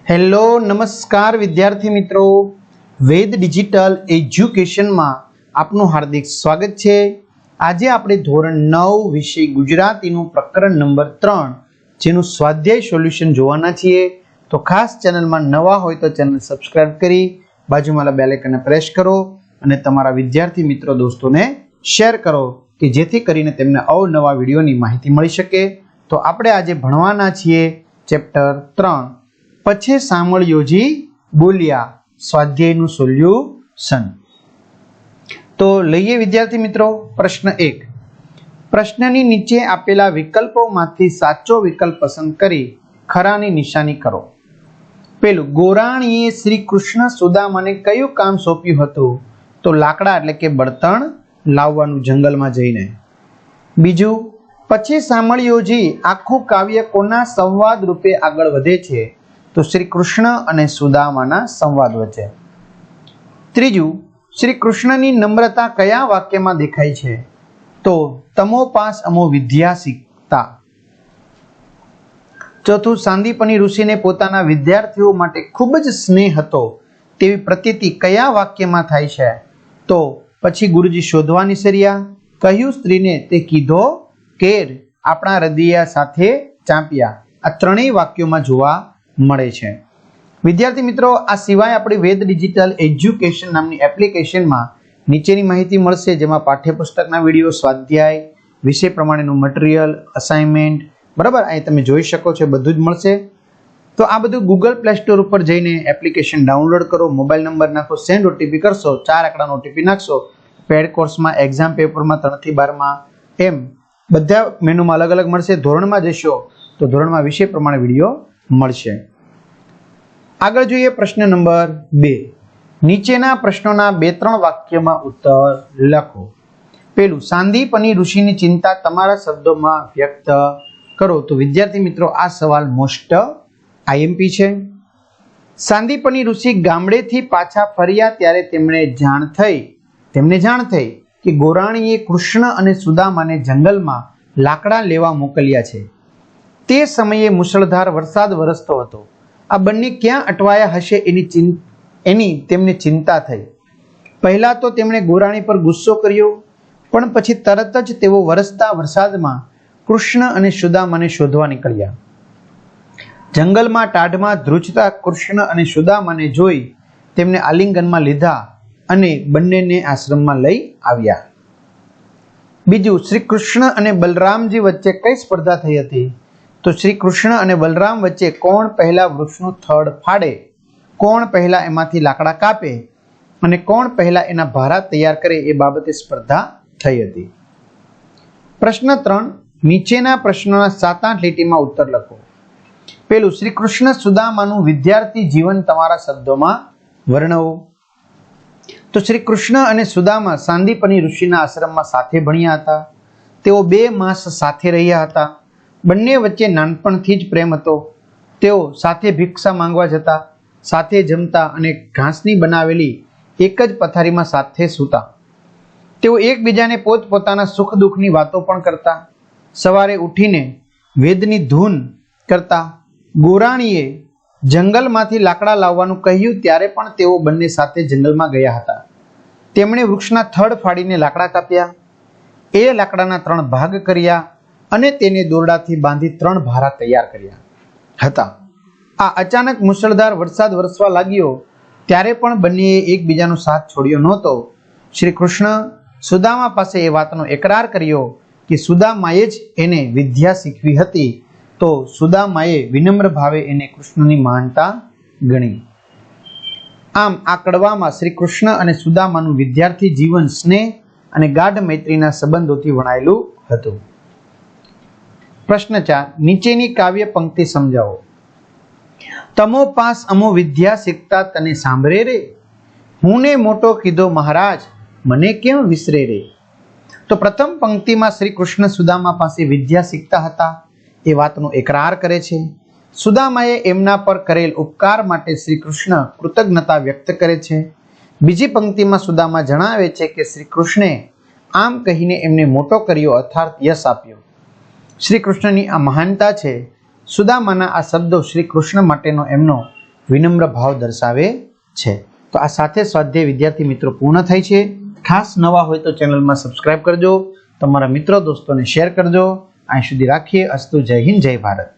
Hello નમસ્કાર વિદ્યાર્થી મિત્રો, વેદ ડિજિટલ એજ્યુકેશનમાં આપનું હાર્દિક સ્વાગત છે। આજે આપણે ધોરણ 9 વિષય ગુજરાતીનું પ્રકરણ નંબર 3 જેનું સ્વાધ્યાય સોલ્યુશન જોવાના છીએ। તો ખાસ ચેનલમાં નવા હોય તો ચેનલ સબસ્ક્રાઇબ કરી બાજુમાં બેલ આઇકનને પ્રેસ કરો અને તમારા વિદ્યાર્થી મિત્રો દોસ્તોને શેર કરો કે જેથી કરીને તેમને અવનવા વિડીયોની માહિતી મળી શકે। તો આપણે આજે ભણવાના છીએ ચેપ્ટર 3 પછી સાંભળ્યોજી બોલ્યા સ્વાધ્યાયનું સોલ્યુશન। તો લઈએ વિદ્યાર્થી મિત્રો પ્રશ્ન 1। પ્રશ્નની નીચે આપેલા વિકલ્પોમાંથી સાચો વિકલ્પ પસંદ કરી ખરાની નિશાની કરો। પેલું, ગોરાણીએ શ્રી કૃષ્ણ સુદામાને કયું કામ સોંપ્યું હતું? તો લાકડા એટલે કે બળતણ લાવવાનું જંગલમાં જઈને। બીજું, પછી સાંભળ્યોજી આખું કાવ્ય કોના સંવાદ રૂપે આગળ વધે છે? તો શ્રી કૃષ્ણ અને સુદામાના સંવાદ વચ્ચે। ત્રીજું, શ્રી કૃષ્ણની નમ્રતા કયા વાક્યમાં દેખાય છે? તો તમો પાસ અમો વિદ્યા શીખતા। ચોથું, સાંદીપની ઋષિને પોતાના વિદ્યાર્થીઓ માટે ખૂબ જ સ્નેહ હતો તેવી પ્રતીતિ કયા વાક્યમાં થાય છે? તો પછી ગુરુજી શોધવા નિસર્યા, કહ્યું સ્ત્રીને તે કીધો કેર, આપણા હૃદય સાથે ચાંપ્યા। આ ત્રણેય વાક્યોમાં જોવા મળે છે। વિદ્યાર્થી મિત્રો, આ સિવાય આપણી વેદ ડિજિટલ એજ્યુકેશન નામની એપ્લિકેશનમાં નીચેની માહિતી મળશે, જેમાં પાઠ્યપુસ્તકના વિડીયો, સ્વાધ્યાય, વિષય પ્રમાણેનું મટીરિયલ, અસાઇનમેન્ટ, બરાબર અહીં તમે જોઈ શકો છો, બધું જ મળશે। તો આ બધું ગૂગલ પ્લે સ્ટોર ઉપર જઈને એપ્લિકેશન ડાઉનલોડ કરો, મોબાઈલ નંબર નાખો, સેન્ડ ઓટીપી કરશો, 4 આંકડાનો ઓટીપી નાખશો, પેડ કોર્સમાં, એક્ઝામ પેપરમાં 3 થી 12માં એમ બધા મેનુમાં અલગ અલગ મળશે। ધોરણમાં જશો તો ધોરણમાં વિષય પ્રમાણે વિડીયો મળશે। આગળ જોઈએ પ્રશ્ન નંબર 2। નીચેના પ્રશ્નોના 2-3 વાક્યમાં ઉત્તર લખો। પેલું, સાંદીપની ઋષિની ચિંતા તમારા શબ્દોમાં વ્યક્ત કરો। તો વિદ્યાર્થી મિત્રો, આ સવાલ મોસ્ટ આઈએમપી છે। સાંદીપની ઋષિ ગામડેથી પાછા ફર્યા ત્યારે તેમને જાણ થઈ કે ગોરાણીએ કૃષ્ણ અને સુદામાને જંગલમાં લાકડા લેવા મોકલ્યા છે। તે સમયે મુશળધાર વરસાદ વરસતો હતો। આ બંને ક્યાં અટવાયા હશે એની તેમને ચિંતા થઈ। પહેલા તો તેમણે ગોરાણી પર ગુસ્સો કર્યો, પણ પછી તરત જ તેઓ વરસતા વરસાદમાં કૃષ્ણ અને સુદામાને શોધવા નીકળ્યા। જંગલમાં ટાઢમાં ધ્રુજતા કૃષ્ણ અને સુદામાને જોઈ તેમને આલિંગનમાં લીધા અને બંનેને આશ્રમમાં લઈ આવ્યા। બીજું, શ્રી કૃષ્ણ અને બલરામજી વચ્ચે કઈ સ્પર્ધા થઈ હતી? તો શ્રી કૃષ્ણ અને બલરામ વચ્ચે કોણ પહેલા વૃક્ષનું થડ ફાડે, કોણ પહેલા એમાંથી લાકડા કાપે અને કોણ પહેલા એના ભારા તૈયાર કરે એ બાબતે સ્પર્ધા થઈ હતી। પ્રશ્ન 3। નીચેના પ્રશ્નોના 7-8 લીટીમાં ઉત્તર લખો। પેલું, શ્રી કૃષ્ણ સુદામાનું વિદ્યાર્થી જીવન તમારા શબ્દોમાં વર્ણવો। તો શ્રી કૃષ્ણ અને સુદામા સાંદીપની ઋષિના આશ્રમમાં સાથે ભણ્યા હતા। તેઓ 2 માસ સાથે રહ્યા હતા। બંને વચ્ચે નાનપણથી જ પ્રેમ હતો। તેઓ સાથે ભિક્ષા માંગવા જતા, સાથે જમતા અને ઘાસની બનાવેલી એક જ પથારીમાં સાથે સૂતા। તેઓ એકબીજાને પોતપોતાના સુખ દુઃખની વાતો પણ કરતા। સવારે ઉઠીને વેદની ધૂન કરતા। ગોરાણીએ જંગલમાંથી લાકડા લાવવાનું કહ્યું ત્યારે પણ તેઓ બંને સાથે જંગલમાં ગયા હતા। તેમણે વૃક્ષના થડ ફાડીને લાકડા કાપ્યા, એ લાકડાના 3 ભાગ કર્યા અને તેને દોરડાથી બાંધી 3 ભારા તૈયાર કર્યા હતા। આ અચાનક મુશળધાર વરસાદ વરસવા લાગ્યો ત્યારે પણ બંનેએ એકબીજાનો સાથ છોડ્યો નહોતો। શ્રી કૃષ્ણ સુદામા પાસે એ વાતનો એકરાર કર્યો કે સુદામાએ જ એને વિદ્યા શીખવી હતી, તો સુદામાએ વિનમ્ર ભાવે એને કૃષ્ણની મહાનતા ગણી। આમ આ કડવામાં શ્રી કૃષ્ણ અને સુદામાનું વિદ્યાર્થી જીવન સ્નેહ અને ગાઢ મૈત્રીના સંબંધોથી વણાયેલું હતું। પ્રશ્ન 4। નીચેની કાવ્ય પંક્તિ સમજાવો। તમો પાસ અમો વિદ્યા શીખતા તને સાંભળે રે, હું ને મોટો કીધો મહારાજ મને કેમ વિસરે રે। તો પ્રથમ પંક્તિમાં શ્રી કૃષ્ણ સુદામા પાસે વિદ્યા શીખતા હતા એ વાતનો એકરાર કરે છે। સુદામાએ એમના પર કરેલ ઉપકાર માટે શ્રી કૃષ્ણ કૃતજ્ઞતા વ્યક્ત કરે છે। બીજી પંક્તિમાં સુદામા જણાવે છે કે શ્રી કૃષ્ણે આમ કહીને એમને મોટો કર્યો અર્થાત યશ આપ્યો। શ્રી કૃષ્ણની આ મહાનતા છે। સુદામાના આ શબ્દો શ્રી કૃષ્ણ માટેનો એમનો વિનમ્ર ભાવ દર્શાવે છે. તો આ સાથે સ્વાધ્યાય વિદ્યાર્થી મિત્રો પૂર્ણ થાય છે. ખાસ નવા હોય તો ચેનલમાં સબસ્ક્રાઇબ કરજો, તમારા મિત્રો દોસ્તોને શેર કરજો. અહીં સુધી રાખીએ. અસ્તુ. જય હિન્દ, જય ભારત.